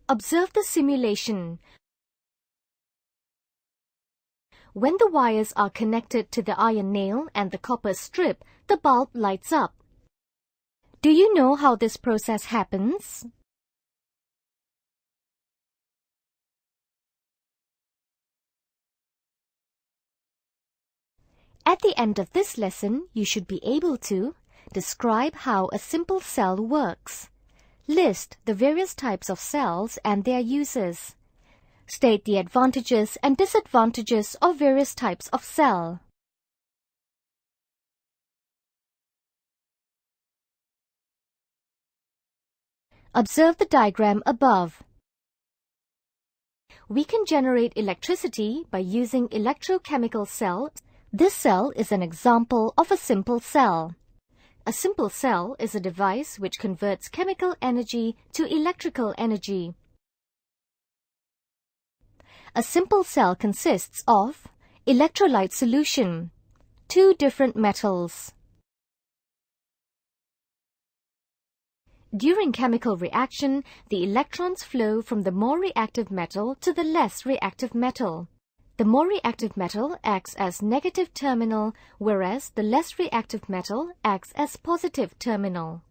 Observe the simulation. When the wires are connected to the iron nail and the copper strip, the bulb lights up. Do you know how this process happens? At the end of this lesson, you should be able to describe how a simple cell works, list the various types of cells and their uses, state the advantages and disadvantages of various types of cell. Observe the diagram above. We can generate electricity by using electrochemical cell. This cell is an example of a simple cell. A simple cell is a device which converts chemical energy to electrical energy. A simple cell consists of electrolyte solution, two different metals. During chemical reaction, the electrons flow from the more reactive metal to the less reactive metal. The more reactive metal acts as negative terminal, whereas the less reactive metal acts as positive terminal.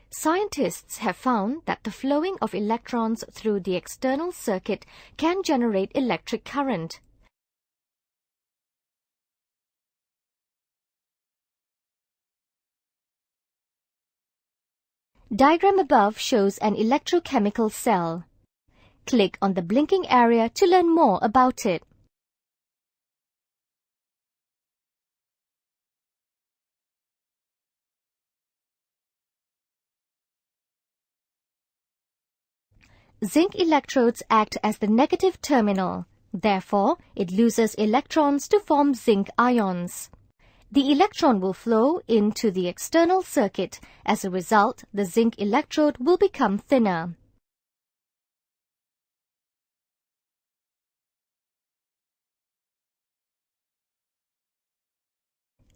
Scientists have found that the flowing of electrons through the external circuit can generate electric current. Diagram above shows an electrochemical cell. Click on the blinking area to learn more about it. Zinc electrodes act as the negative terminal. Therefore, it loses electrons to form zinc ions. The electron will flow into the external circuit. As a result, the zinc electrode will become thinner.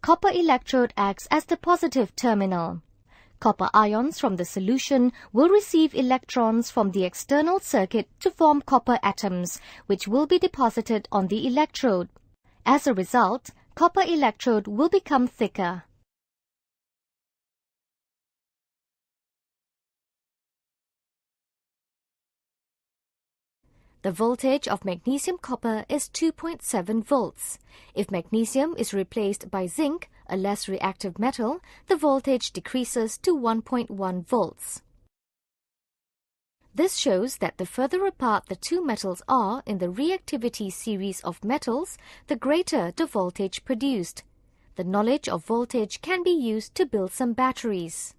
Copper electrode acts as the positive terminal. Copper ions from the solution will receive electrons from the external circuit to form copper atoms, which will be deposited on the electrode. As a result, copper electrode will become thicker. The voltage of magnesium copper is 2.7 volts. If magnesium is replaced by zinc, a less reactive metal, the voltage decreases to 1.1 volts. This shows that the further apart the two metals are in the reactivity series of metals, the greater the voltage produced. The knowledge of voltage can be used to build some batteries.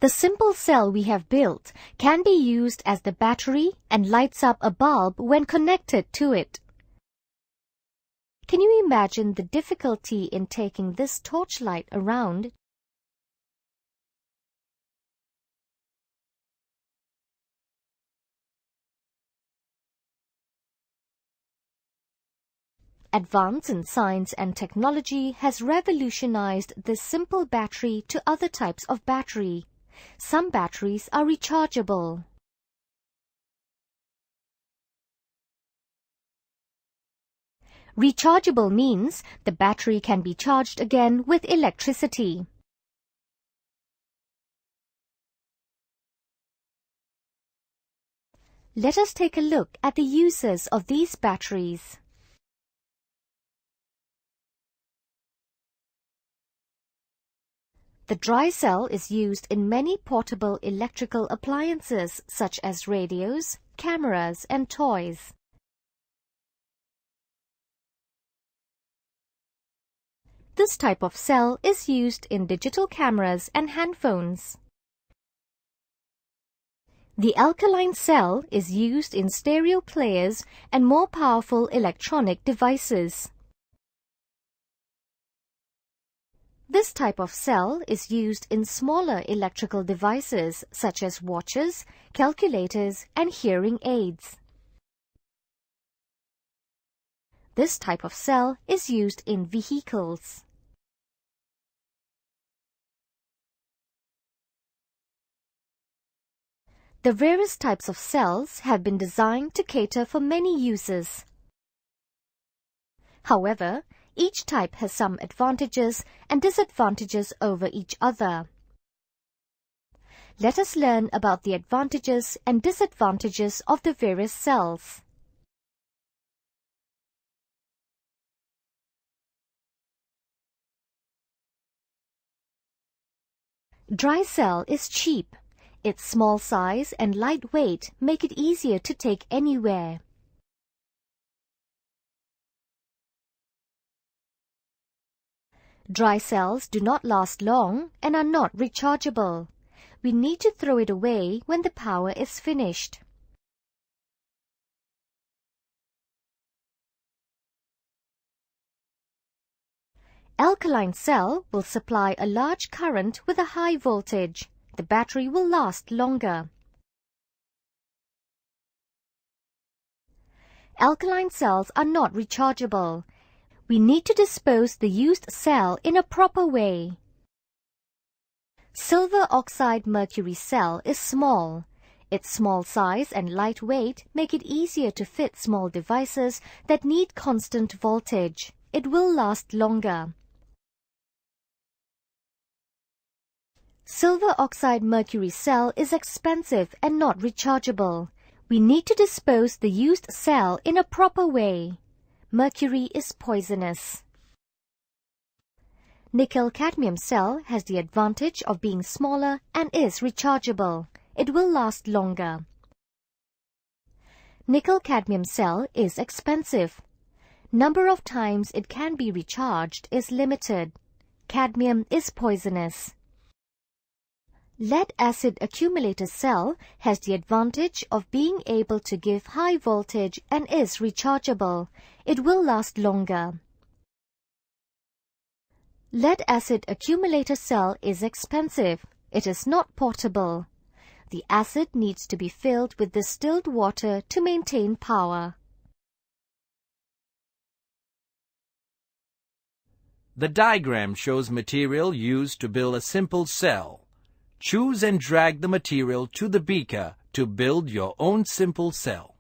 The simple cell we have built can be used as the battery and lights up a bulb when connected to it. Can you imagine the difficulty in taking this torchlight around? Advance in science and technology has revolutionized this simple battery to other types of battery. Some batteries are rechargeable. Rechargeable means the battery can be charged again with electricity. Let us take a look at the uses of these batteries. The dry cell is used in many portable electrical appliances such as radios, cameras, and toys. This type of cell is used in digital cameras and handphones. The alkaline cell is used in stereo players and more powerful electronic devices. This type of cell is used in smaller electrical devices such as watches, calculators, and hearing aids. This type of cell is used in vehicles. The various types of cells have been designed to cater for many uses. However, each type has some advantages and disadvantages over each other. Let us learn about the advantages and disadvantages of the various cells. Dry cell is cheap. Its small size and light weight make it easier to take anywhere. Dry cells do not last long and are not rechargeable. We need to throw it away when the power is finished. Alkaline cell will supply a large current with a high voltage. The battery will last longer. Alkaline cells are not rechargeable. We need to dispose the used cell in a proper way. Silver oxide mercury cell is small. Its small size and light weight make it easier to fit small devices that need constant voltage. It will last longer. Silver oxide mercury cell is expensive and not rechargeable. We need to dispose the used cell in a proper way. Mercury is poisonous. Nickel-cadmium cell has the advantage of being smaller and is rechargeable. It will last longer. Nickel-cadmium cell is expensive. Number of times it can be recharged is limited. Cadmium is poisonous. Lead-acid accumulator cell has the advantage of being able to give high voltage and is rechargeable. It will last longer. Lead-acid accumulator cell is expensive. It is not portable. The acid needs to be filled with distilled water to maintain power. The diagram shows material used to build a simple cell. Choose and drag the material to the beaker to build your own simple cell.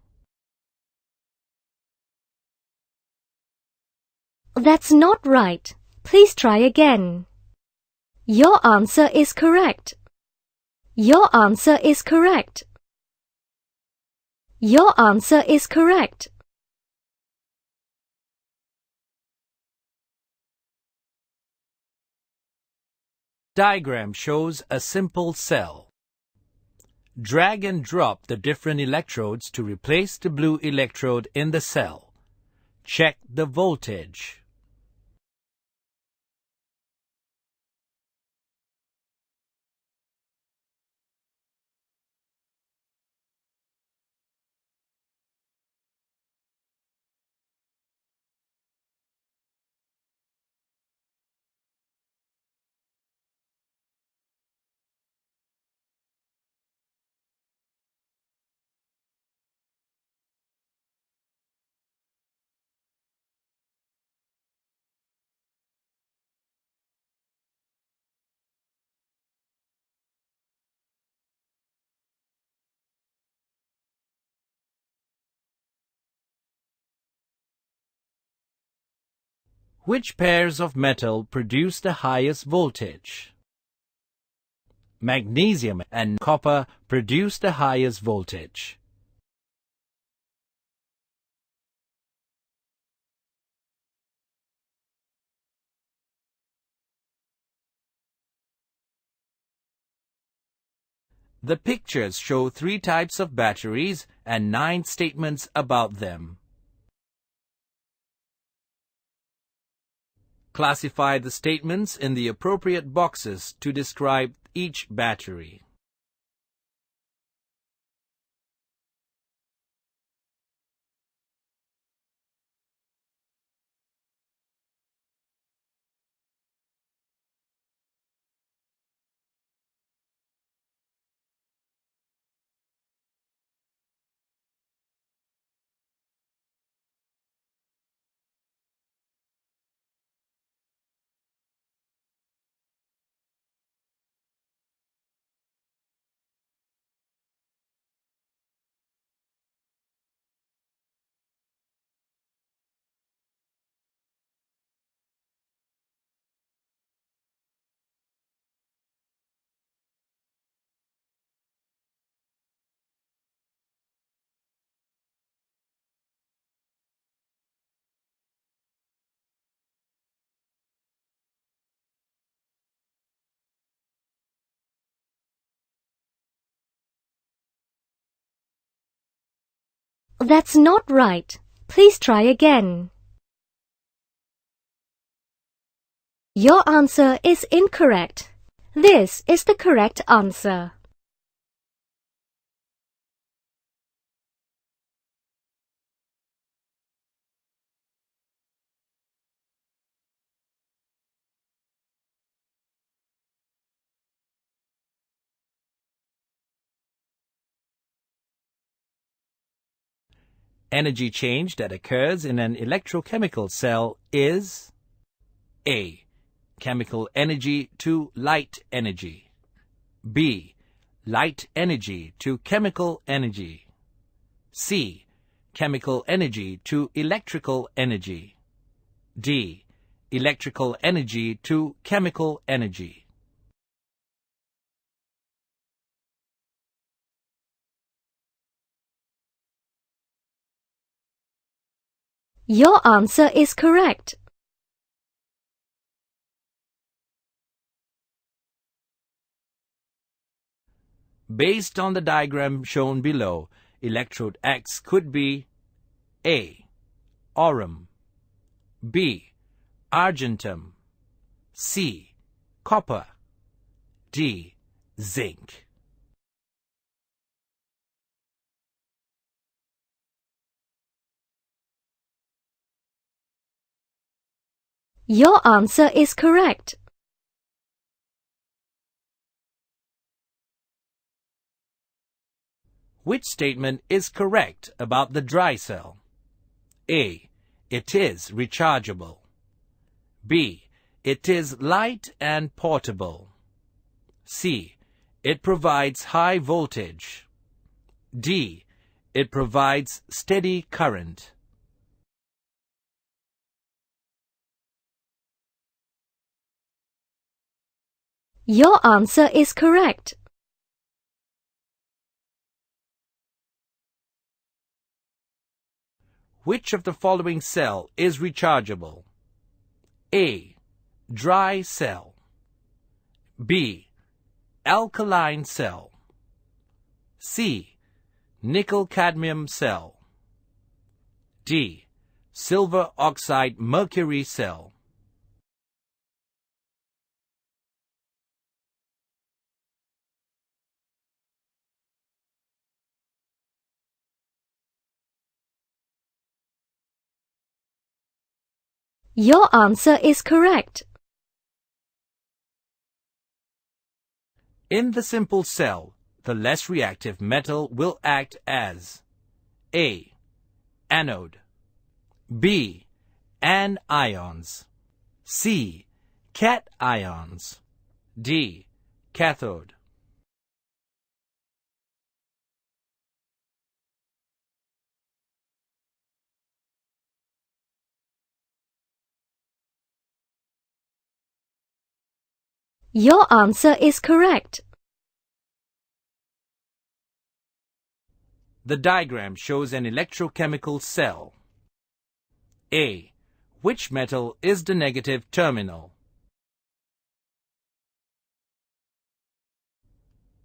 That's not right. Please try again. Your answer is correct. Your answer is correct. Your answer is correct. Diagram shows a simple cell. Drag and drop the different electrodes to replace the blue electrode in the cell. Check the voltage. Which pairs of metal produce the highest voltage? Magnesium and copper produce the highest voltage. The pictures show 3 types of batteries and 9 statements about them. Classify the statements in the appropriate boxes to describe each battery. That's not right. Please try again. Your answer is incorrect. This is the correct answer. Energy change that occurs in an electrochemical cell is A. Chemical energy to light energy. B. Light energy to chemical energy. C. Chemical energy to electrical energy. D. Electrical energy to chemical energy. Your answer is correct. Based on the diagram shown below, electrode X could be A. Aurum, B. Argentum, C. Copper, D. Zinc. Your answer is correct. Which statement is correct about the dry cell? A. It is rechargeable. B. It is light and portable. C. It provides high voltage. D. It provides steady current. Your answer is correct. Which of the following cell is rechargeable? A. Dry cell. B. Alkaline cell. C. Nickel-cadmium cell. D. Silver oxide mercury cell. Your answer is correct. In the simple cell, the less reactive metal will act as A. Anode, B. Anions, C. Cations, D. Cathode. Your answer is correct. The diagram shows an electrochemical cell. A. Which metal is the negative terminal?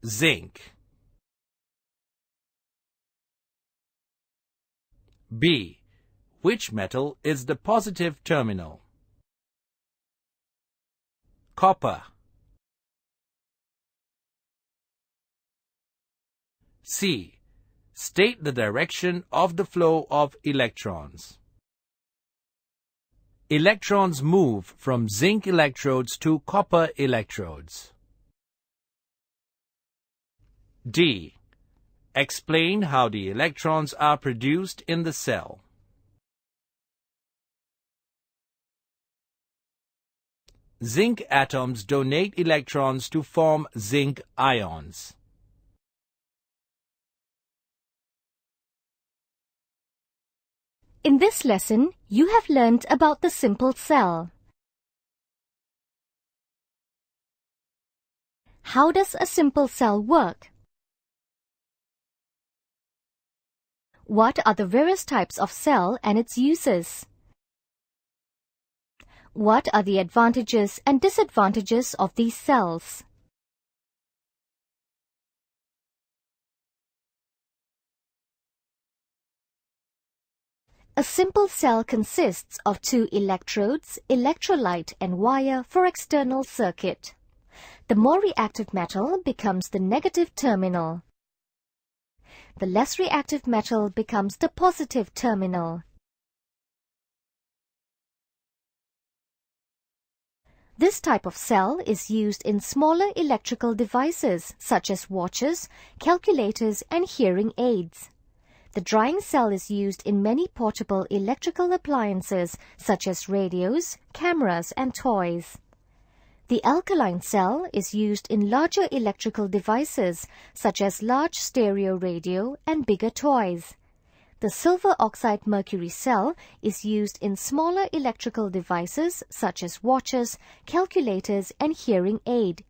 Zinc. B. Which metal is the positive terminal? Copper. C. State the direction of the flow of electrons. Electrons move from zinc electrodes to copper electrodes. D. Explain how the electrons are produced in the cell. Zinc atoms donate electrons to form zinc ions. In this lesson, you have learnt about the simple cell. How does a simple cell work? What are the various types of cell and its uses? What are the advantages and disadvantages of these cells? A simple cell consists of two electrodes, electrolyte and wire for external circuit. The more reactive metal becomes the negative terminal. The less reactive metal becomes the positive terminal. This type of cell is used in smaller electrical devices such as watches, calculators and hearing aids. The drying cell is used in many portable electrical appliances such as radios, cameras and toys. The alkaline cell is used in larger electrical devices such as large stereo radio and bigger toys. The silver oxide mercury cell is used in smaller electrical devices such as watches, calculators and hearing aid.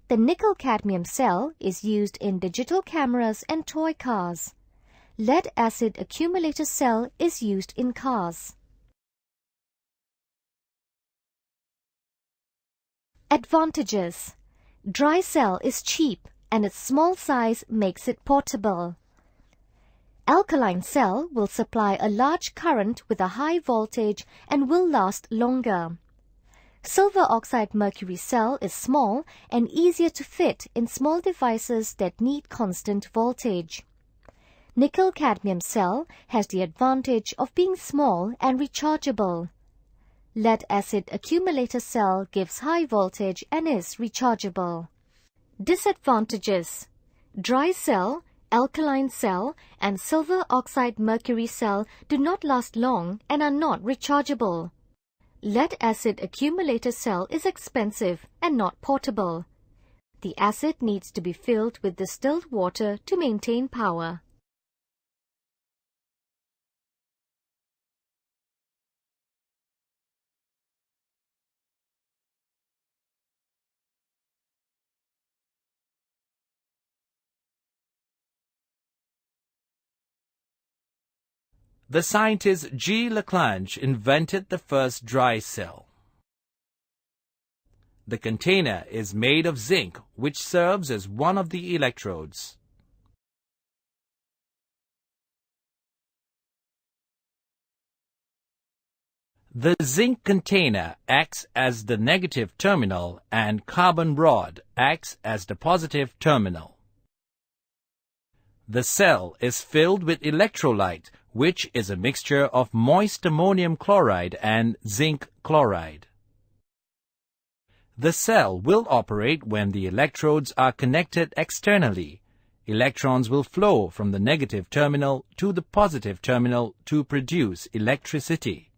The nickel cadmium cell is used in digital cameras and toy cars. Lead acid accumulator cell is used in cars. Advantages. Dry cell is cheap and its small size makes it portable. Alkaline cell will supply a large current with a high voltage and will last longer. Silver oxide mercury cell is small and easier to fit in small devices that need constant voltage. Nickel cadmium cell has the advantage of being small and rechargeable. Lead acid accumulator cell gives high voltage and is rechargeable. Disadvantages. Dry cell, alkaline cell and silver oxide mercury cell do not last long and are not rechargeable. Lead acid accumulator cell is expensive and not portable. The acid needs to be filled with distilled water to maintain power. The scientist G. Lagrange invented the first dry cell. The container is made of zinc, which serves as one of the electrodes. The zinc container acts as the negative terminal and carbon rod acts as the positive terminal. The cell is filled with electrolyte, which is a mixture of moist ammonium chloride and zinc chloride. The cell will operate when the electrodes are connected externally. Electrons will flow from the negative terminal to the positive terminal to produce electricity.